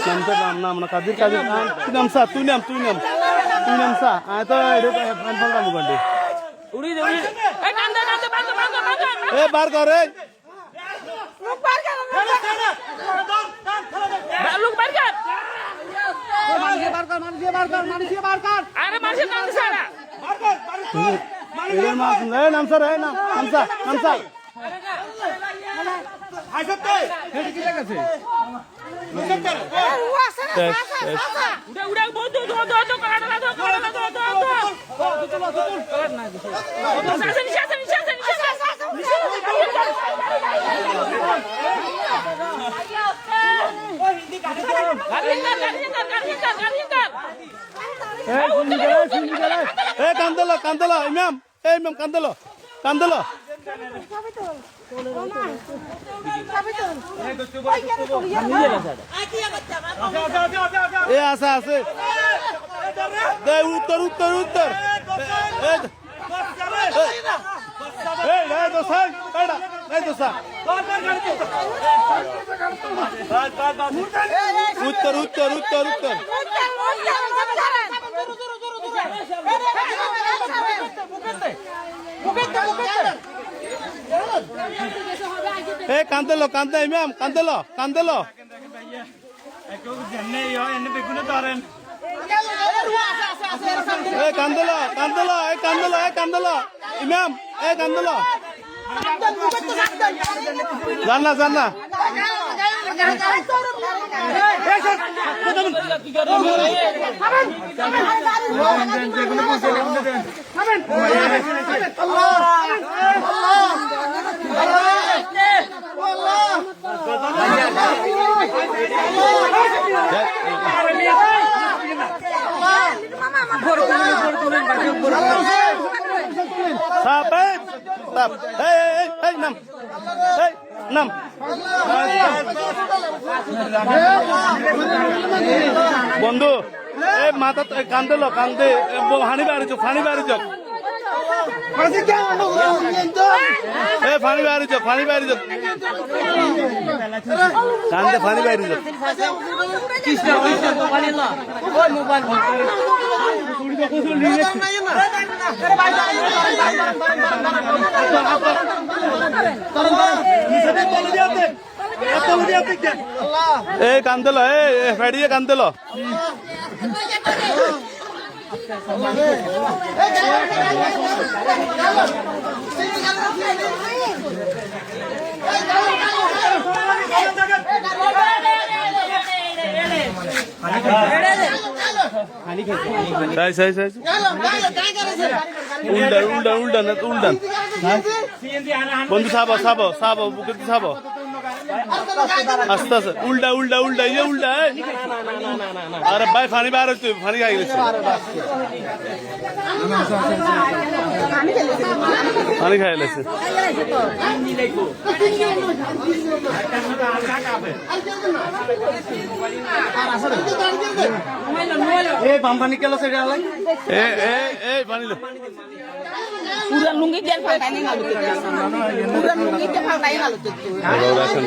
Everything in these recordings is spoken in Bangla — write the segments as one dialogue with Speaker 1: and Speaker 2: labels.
Speaker 1: নামতে নাম না কাদির কাদির তুই নাম সা তুই নাম সা আয় তো ফোন ফোন কাম করলি
Speaker 2: উড়ি দে এই কান্দা কান্দা বাঙ্গা বাঙ্গা বাঙ্গা
Speaker 1: এ বার কর রে
Speaker 2: লোক বার কর লোক বার কর মানুষ বার কর আরে মানুষ কান্দা সারা বার কর
Speaker 1: এর নাম সা রে নাম সা
Speaker 2: আইসতে হেডি কি লাগাছে উড়া উড়া বন্ধ দো করা
Speaker 1: কান্দলো ইমাম কান্দলো এ আছে উত্তর কান্দলো ইমাম কান্দলো কান্দলো ইমাম কান্দলো জান্না নাম বন্ধু এ মাথা কান্দলো কান্দে হানি বাড়ি চোখ ফানি বাড়ি চোখ ফানি বাড়ি চোখ কান্দে ফানি বাড়ি চোখ এই কান্দলো ফেডিয়ে কান্দলো উল্টান বন্ধু সাবো বুকে সাবো আস্তে উল্টা আরে ভাই ফানি বার তুই ফানি খাই গেছে পানি খাই গেছে পানি কেলো পানি
Speaker 3: পুরা লুঙ্গি দিয়ে ফাটাই নাই আলু পুরা লুঙ্গি দিয়ে ফাটাই আলু
Speaker 1: রাখেন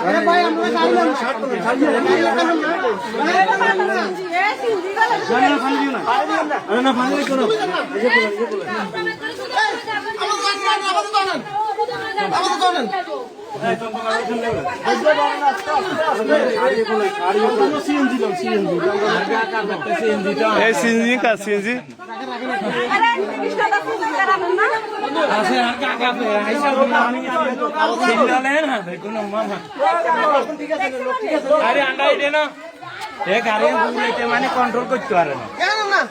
Speaker 3: আরে ভাই আমরা খাইলাম
Speaker 1: না ফানি করো সিএনজি का सीएनजी
Speaker 2: আরে আন্ডা ইদে না এ গাড়ি বুলাইতে মানে কন্ট্রোল করতে পারে না কেন না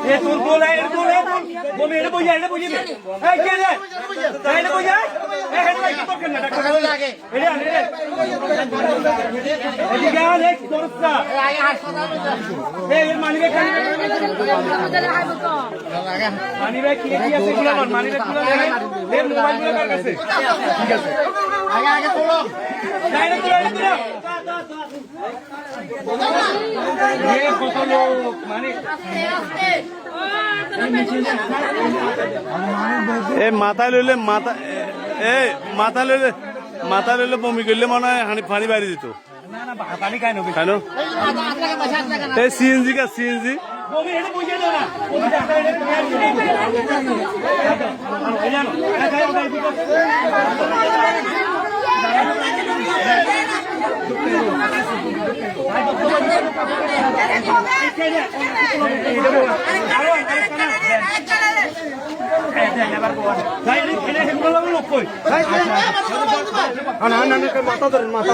Speaker 2: এ তোর গোল এর গোল বমি এটা বইয়া এই কে রে এটা বইয়া এই হেড ভাই কি করছেন না ডাক্তার লাগে এটা এই গান এক করছা এই হাসপাতালে এই মানিবে কেন মানিবে কি আছে গুলো মানিবে গুলো এই মোবাইল গুলো কার কাছে ঠিক আছে আগে তোলো ডাইরেক্ট তোলো ये কত লোক মানে
Speaker 1: এ মাথা লইলে মাথা লইলে বমি করলে মনে হয় পানি বাইরে দিত
Speaker 2: না না পানি খাই নবি
Speaker 1: কেন এই সিএনজি কা সিএনজি
Speaker 2: বমি এটা বুঝে দাও না বমি ডাক্তার এটা তুমি জানো এটা খাই মাথা ধরেন মাথা